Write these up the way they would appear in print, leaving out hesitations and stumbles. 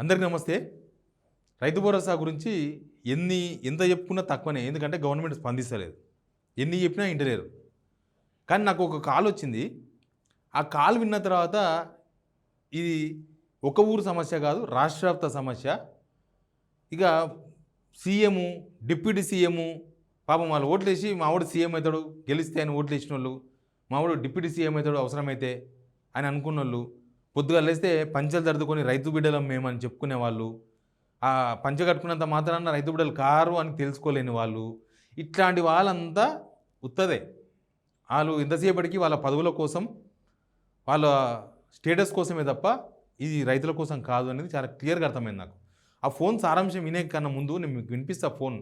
అందరికీ నమస్తే. రైతు భరోసా గురించి ఎంత చెప్పుకున్నా తక్కువనే. ఎందుకంటే గవర్నమెంట్ స్పందిస్తలేదు. ఎన్ని చెప్పినా ఇంటలేరు. కానీ నాకు ఒక కాల్ వచ్చింది. ఆ కాల్ విన్న తర్వాత ఇది ఒక ఊరు సమస్య కాదు, రాష్ట్ర వ్యాప్త సమస్య. ఇక సీఎము, డిప్యూటీ సీఎము పాపం వాళ్ళు ఓట్లేసి మావాడు సీఎం అవుతాడు, గెలిస్తే ఆయన ఓట్లు వేసిన వాళ్ళు, మావాడు డిప్యూటీ సీఎం అవుతాడు అవసరమైతే అని అనుకున్న వాళ్ళు, పొద్దుగా లేస్తే పంచలు తడుదుకొని రైతు బిడ్డలం మేమని చెప్పుకునే వాళ్ళు, ఆ పంచ కట్టుకున్నంత మాత్రాన రైతు బిడ్డలు కారు అని తెలుసుకోలేని వాళ్ళు, ఇట్లాంటి వాళ్ళంతా ఉత్తదే. వాళ్ళు ఎంతసేపటికి వాళ్ళ పదవుల కోసం, వాళ్ళ స్టేటస్ కోసమే తప్ప ఇది రైతుల కోసం కాదు అనేది చాలా క్లియర్గా అర్థమైంది నాకు. ఆ ఫోన్ సారాంశం వినే కన్నా ముందు నేను మీకు వినిపిస్తా ఫోన్.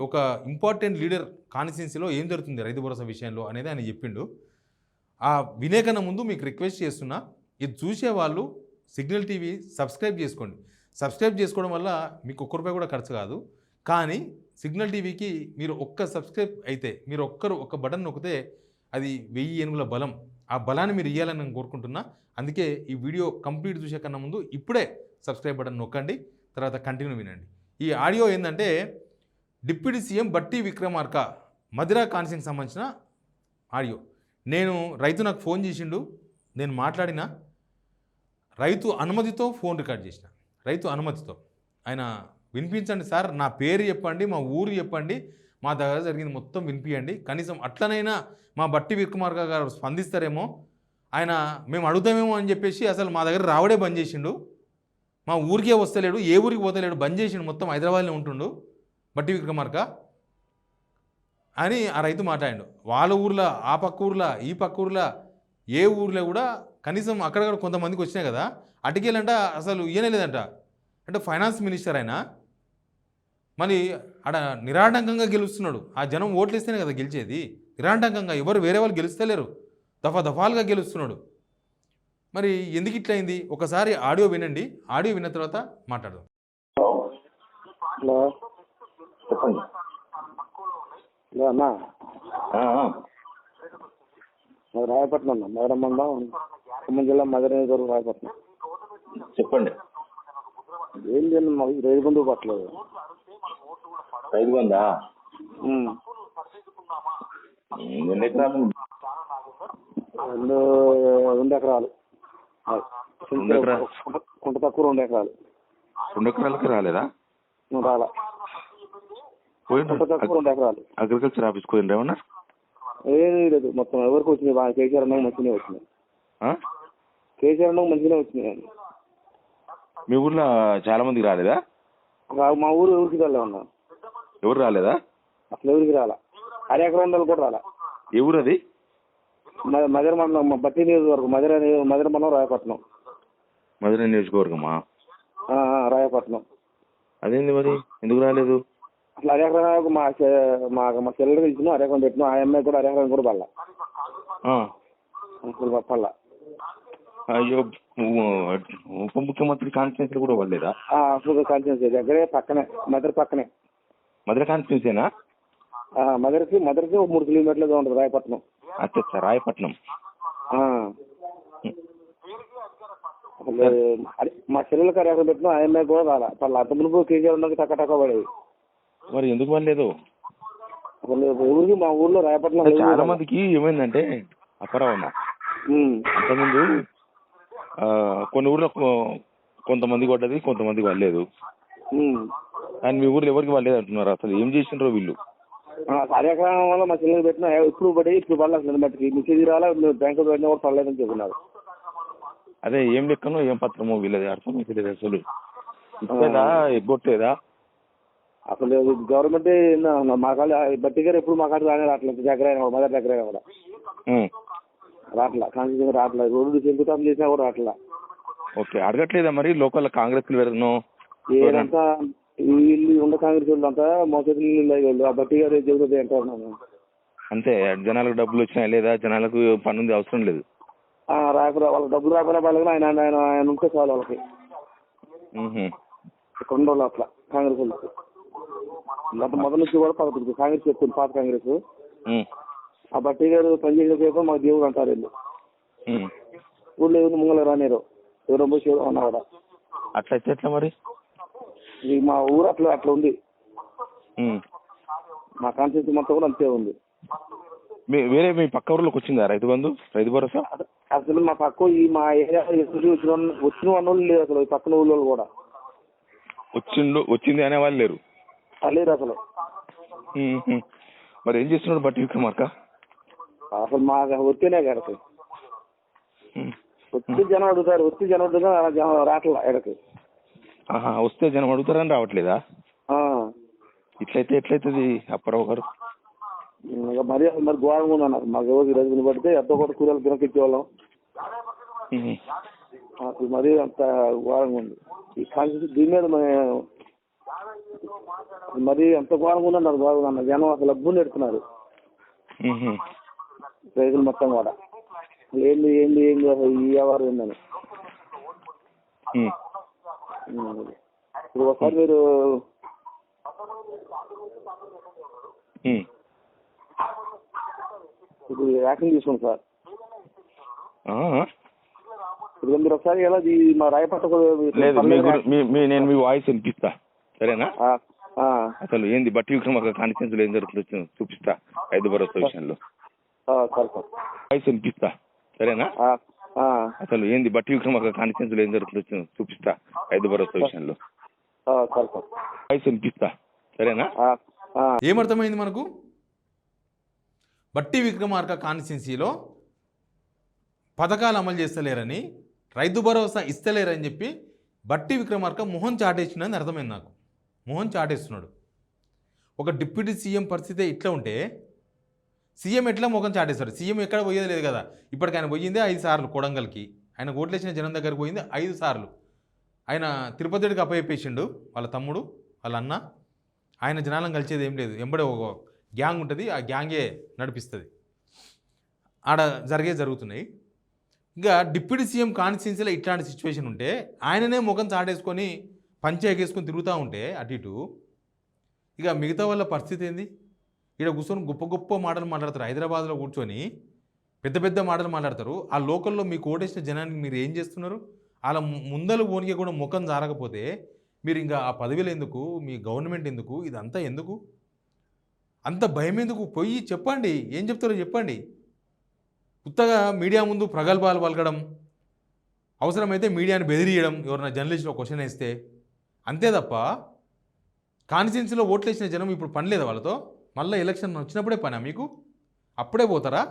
ఒక ఇంపార్టెంట్ లీడర్ కాన్స్టిట్యున్సీలో ఏం జరుగుతుంది రైతు భరోసా విషయంలో అనేది ఆయన చెప్పిండు. ఆ వినే కన్నా ముందు మీకు రిక్వెస్ట్ చేస్తున్నా, ఇది చూసేవాళ్ళు సిగ్నల్ టీవీ సబ్స్క్రైబ్ చేసుకోండి. సబ్స్క్రైబ్ చేసుకోవడం వల్ల మీకు ఒక్క రూపాయి కూడా ఖర్చు కాదు. కానీ సిగ్నల్ టీవీకి మీరు ఒక్క సబ్స్క్రైబ్ అయితే, మీరు ఒక్క బటన్ నొక్కితే అది 1000 ఏనుగుల బలం. ఆ బలాన్ని మీరు ఇవ్వాలని నేను కోరుకుంటున్నా. అందుకే ఈ వీడియో కంప్లీట్ చూసే కన్నా ముందు ఇప్పుడే సబ్స్క్రైబ్ బటన్ నొక్కండి, తర్వాత కంటిన్యూ వినండి. ఈ ఆడియో ఏంటంటే డిప్యూటీ సీఎం బట్టి విక్రమార్క మధిరా కాన్స్టిట్యున్సీకి సంబంధించిన ఆడియో. రైతు నాకు ఫోన్ చేసిండు, నేను మాట్లాడిన, రైతు అనుమతితో ఫోన్ రికార్డ్ చేసిన. రైతు అనుమతితో ఆయన వినిపించండి సార్, నా పేరు చెప్పండి, మా ఊరు చెప్పండి, మా దగ్గర జరిగింది మొత్తం వినిపించండి, కనీసం అట్లనైనా మా బట్టి విక్రమార్క గారు స్పందిస్తారేమో, ఆయన మేము అడుగుతామేమో అని చెప్పేసి అసలు మా దగ్గర రావడే బంద్ చేసిండు, మా ఊరికే వస్తలేడు, ఏ ఊరికి పోతలేడు, బంద్ చేసిండు, మొత్తం హైదరాబాద్లో ఉంటుండు బట్టి విక్రమార్క అని ఆ రైతు మాట్లాడిండు. వాళ్ళ ఊర్లో, ఆ పక్క ఊర్లో, ఈ పక్క ఊర్లో, ఏ ఊర్లో కూడా కనీసం అక్కడక్కడ కొంతమందికి వచ్చినాయి కదా, అటుకెళ్ళంట అసలు ఇయ్యనే లేదంట. అంటే ఫైనాన్స్ మినిస్టర్ అయినా మరి ఆడ నిరాటంకంగా గెలుస్తున్నాడు. ఆ జనం ఓట్లు ఇస్తేనే కదా గెలిచేది. నిరాటంకంగా ఎవరు వేరే వాళ్ళు గెలుస్తలేరు, దఫాలుగా గెలుస్తున్నాడు. మరి ఎందుకు ఇట్లయింది? ఒకసారి ఆడియో వినండి. ఆడియో విన్న తర్వాత మాట్లాడదాం. హలో చెప్పండి. హలో అన్నా, మాది రాయపట్నం అన్న, మధుర మండలం, ఖమ్మం జిల్లా మధుర నియోజకవర్గం, రాయపట్నం. చెప్పండి. ఏం చేయండి, మాకు రైతు బంధువు పట్టలేదు. రైతు బందా ఎన్ని ఎకరాలు? రెండు ఎకరాలు. కుంట తక్కువ 2 ఎకరాలు. 2 ఎకరాలకి రాలేదా? రాలా. కుంట తక్కువ 2 ఎకరాలు. అగ్రికల్చర్ ఆఫీస్కి పోయిండ్రు ఏమన్నా? ఏమీ లేదు, మొత్తం ఎవరికి వచ్చినాయి బాగా. కేసీఆర్ అన్నకు మంచిగానే వచ్చినాయి. కేసీఆర్ అన్నకు మంచిగానే వచ్చినాయి. మీ ఊర్లో చాలా మందికి రాలేదా? మా ఊరు ఎవరికి రాలే ఉన్నా. ఎవరు రాలేదా? అసలు ఎవరికి రాలా. 1 ఎకరం కూడా రాలా. ఏ ఊరు అది? మధుర మండలం, బట్టి నియోజకవర్గం, మధుర మండలం, రాయపట్నం. మధుర నియోజకవర్గమా? రాయపట్నం. అదేంది మరి, ఎందుకు రాలేదు? అసలు 1 ఎకరం మా చెల్లెలు ఇచ్చిన 1 ఎకరం పెట్టిన, ఆ అమ్మాయి కూడా 1 ఎకరం కూడా పడలా. అసలు పడలా. అయ్యో, ఉప ముఖ్యమంత్రి కాన్స్టిట్యున్సీ కూడా పడలేదా? అసలు కాన్స్టిట్యున్సీ దగ్గరే, పక్కనే, మధుర పక్కనే. మధుర కాన్స్టిట్యున్సీనా? మధురకి 3 కిలోమీటర్లుగా ఉంటుంది రాయపట్నం. అచ్చా, రాయపట్నం. అసలు మా చెల్లెలకు 1 ఎకరం పెట్టిన, ఆ అమ్మాయి కూడా రాలా. పడలా. అంత మునుపు కేజీఆర్ ఉన్నది టక్క పడేది. మరి ఎందుకు పడలేదు? అసలు ఎవరికి మా ఊర్లో రాయపట్నం చాలా మందికి ఏమైందంటే అపరావణ అంతకుముందు కొన్ని ఊర్లో కొంతమంది పడ్డది, కొంతమంది పడలేదు. కానీ మీ ఊర్లో ఎవరికి పడలేదు అంటున్నారు. అసలు ఏం చేసిండ్రో వీళ్ళు. 1 ఎకరం వల్ల మా చెల్లెలు పెట్టిన ఇప్పుడు పడి ఇప్పుడు పడలేదు. అసలు మట్టికి మెసేజ్ రాలా, బ్యాంకు పెట్టినా కూడా పడలేదని చెప్తున్నారు. అదే ఏం లెక్కనో ఏం పత్రమో వీళ్ళది అర్థమైతే అసలు ఇచ్చేదా ఎగ్గొట్టేదా? అసలు గవర్నమెంట్ మా కాళ్ళు బట్టి గారు ఎప్పుడు మా కాళ్ళు రావట్లేదు. దగ్గర అయినా మదర్ దగ్గర అయినా కూడా రాట్లా. కాంగ్రెస్ రాట్లా. రోడ్డు శంకుతాం చేసినా కూడా రాట్లా. ఓకే, అడగట్లేదా మరి లోకల్ కాంగ్రెస్ పెడను? ఏదంతా వీళ్ళు ఉన్న కాంగ్రెస్ వాళ్ళు అంతా మోసలు. ఆ బట్టి గారు చెబుతుంది అంటారు. అంతే, జనాలకు డబ్బులు వచ్చినాయి లేదా, జనాలకు పనుంది అవసరం లేదు. రాకపోతే వాళ్ళకి డబ్బులు రాకపోయినా పర్లేదు, ఆయన ఉంటే చాలు వాళ్ళకి. రెండు రోజులు అట్లా కాంగ్రెస్ వాళ్ళకి మొదటి నుంచి కూడా పదకొండు కాంగ్రెస్ చెప్తుంది, పాత కాంగ్రెస్. ఆ బట్టి గారు పనిచేసే పేపర్ మాకు దేవుడు అంటారు. వీళ్ళు ఊళ్ళో ఎవరు ముంగల రానిరు, ఎవరో పోయి అన్నా కూడా. అట్లయితే ఎట్లా మరి? ఈ మా ఊరు అట్లా అట్లా ఉంది. ఉమ్. మా కాన్స్టిట్యూన్సీ మొత్తం కూడా అంతే ఉంది. వేరే మీ పక్క ఊర్లోకి వచ్చిందా రైతు బంధు, రైతు భరోసా? అసలు మా పక్క ఈ మా ఏరియా వచ్చిన వాళ్ళు లేదు అసలు. ఈ పక్కన ఊళ్ళో కూడా వచ్చింది అనే వాళ్ళు లేరు. లేరు అసలు. మరి ఏం చేస్తున్నాడు బట్టి విక్రమార్క? అసలు మా వస్తేనే ఎడకి వచ్చి జనం అడుగుతారు, వచ్చి జనం అడుగుతా జనం రావట్లా ఎడకి. వస్తే జనం అడుగుతారని రావట్లేదా? ఇట్లయితే ఎట్లయితుంది అప్పారావు గారు? మరి మరి ఘోరంగా ఉంది అన్నారు. మాకు ఎవరికి రోజులు పడితే ఎంతో కూడా కూరలు తినకిచ్చేవాళ్ళం. అసలు మరీ అంత ఘోరంగా ఉంది ఈ కాన్స్టిట్యూన్సీ. దీని మీద మరీ ఎంత ఘోరంగా ఉంది అన్నారు. బాగుంది అన్న జనం అసలు అబ్బుని ఎడుతున్నారు రైతులు మొత్తం కూడా. ఏంది ఏంది ఏంది అసలు ఈ వ్యవహారం ఏందని. ఇప్పుడు ఒకసారి మీరు ఇప్పుడు యాక్షన్ తీసుకోండి సార్. ఇప్పుడు మీరు ఒకసారి ఎలా మా రాయపట్ల లేదు, నేను మీ వాయిస్ వినిపిస్తా సరేనా? అసలు ఏంది బట్టి విక్రమార్క కాన్స్టిట్యూన్సీలో ఏం జరుగుతుందో చూపిస్తా రైతు భరోసా విషయంలో. వాయిస్ వినిపిస్తా సరేనా? అసలు ఏంది బట్టి విక్రమార్క కాన్స్టిట్యూన్సీలో ఏం జరుగుతుందో చూపిస్తా రైతు భరోసా విషయంలో. వాయిస్ వినిపిస్తా సరేనా? ఏమర్థమైంది మనకు? బట్టి విక్రమార్క కాన్స్టిట్యున్సీలో పథకాలు అమలు చేస్తలేరని, రైతు భరోసా ఇస్తలేరని చెప్పి బట్టి విక్రమార్క మొహం చాటేసిందని అర్థమైంది నాకు. మొహం చాటేస్తున్నాడు. ఒక డిప్యూటీ సీఎం పరిస్థితి ఇట్లా ఉంటే సీఎం ఎట్లా మొహం చాటేస్తాడు? సీఎం ఎక్కడ పోయేది లేదు కదా. ఇప్పటికి ఆయన పోయిందే 5 సార్లు కొడంగల్కి. ఆయన ఓట్లేసిన జనం దగ్గరికి పోయింది 5 సార్లు. ఆయన తిరుపతికి అప్పచెప్పేసిండు వాళ్ళ తమ్ముడు వాళ్ళ అన్న. ఆయన జనాలను కలిసేది ఏం లేదు. ఎంబడే ఒక గ్యాంగ్ ఉంటుంది, ఆ గ్యాంగే నడిపిస్తుంది. ఆడ జరుగుతున్నాయి. ఇంకా డిప్యూటీ సీఎం కాన్స్టిట్యున్సీలో ఇట్లాంటి సిచ్యువేషన్ ఉంటే ఆయననే ముఖం చాటేసుకొని పంచేకేసుకొని తిరుగుతూ ఉంటే అటు ఇటు, ఇక మిగతా వాళ్ళ పరిస్థితి ఏంది? ఇక్కడ కూర్చొని గొప్ప గొప్ప మాటలు మాట్లాడతారు. హైదరాబాద్లో కూర్చొని పెద్ద పెద్ద మాటలు మాట్లాడతారు. ఆ లోకల్లో మీకు ఓటేసిన జనానికి మీరు ఏం చేస్తున్నారు? అలా ముందలు పోనీకి కూడా ముఖం జారకపోతే మీరు ఇంకా ఆ పదవిలో ఎందుకు? మీ గవర్నమెంట్ ఎందుకు? ఇదంతా ఎందుకు? అంత భయం ఎందుకు? పోయి చెప్పండి, ఏం చెప్తారో చెప్పండి. కొత్తగా మీడియా ముందు ప్రగల్భాలు పలకడం, అవసరమైతే మీడియాని బెదిరియడం, ఎవరైనా జర్నలిస్టులో క్వశ్చన్ వేస్తే, అంతే తప్ప కాన్స్టిట్యున్సీలో ఓట్లు వేసిన జనం ఇప్పుడు పని లేదా వాళ్ళతో? మళ్ళీ ఎలక్షన్ వచ్చినప్పుడే పనా మీకు? అప్పుడే పోతారా?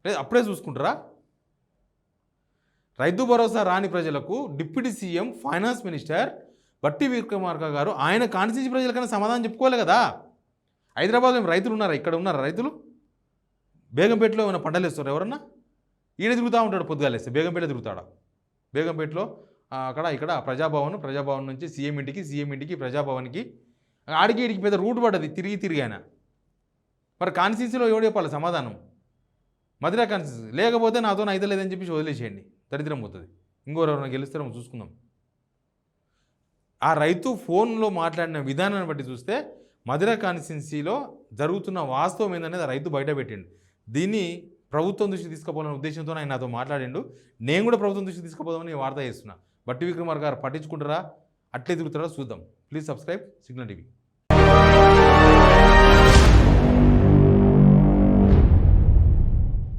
లేదు అప్పుడే చూసుకుంటారా? రైతు భరోసా రాని ప్రజలకు డిప్యూటీ సీఎం ఫైనాన్స్ మినిస్టర్ బట్టి విక్రమార్క గారు ఆయన కాన్స్టిట్యున్సీ ప్రజలకన్నా సమాధానం చెప్పుకోవాలి కదా. హైదరాబాద్లో రైతులు ఉన్నారా? ఇక్కడ ఉన్నారా రైతులు? బేగంపేటలో ఏమైనా పంటలు వేస్తారు ఎవరన్నా? ఈయన తిరుగుతూ ఉంటాడు పొద్దుగాలేస్తే. బేగంపేట తిరుగుతాడా? బేగంపేటలో అక్కడ ఇక్కడ ప్రజాభవన్ నుంచి సీఎం ఇంటికి ప్రజాభవన్కి ఆడికి ఈడికి పెద్ద రూట్ పడ్డది తిరిగి ఆయన. మరి కాన్స్టిట్యున్సీలో ఎవడు చెప్పాలి సమాధానం? మధురా కాన్స్టిట్యున్సీ లేకపోతే నాతో అయితే లేదని చెప్పి వదిలేసేయండి, దరిద్రం పోతుంది. ఇంకోరెవరైనా గెలుస్తారేమో చూసుకుందాం. ఆ రైతు ఫోన్లో మాట్లాడిన విధానాన్ని బట్టి చూస్తే మధురా కాన్స్టిట్యున్సీలో జరుగుతున్న వాస్తవం ఏందనేది రైతు బయట పెట్టిండు. దీన్ని ప్రభుత్వం దృష్టి తీసుకుపోవాలనే ఉద్దేశంతో ఆయన నాతో మాట్లాడిండు. నేను కూడా ప్రభుత్వం దృష్టి తీసుకుపోదామని వార్త చేస్తున్నా. బట్టి విక్రమార్క గారు పట్టించుకుంటారా? అట్లే తిరుగుతారా? చూద్దాం. Please subscribe signal TV.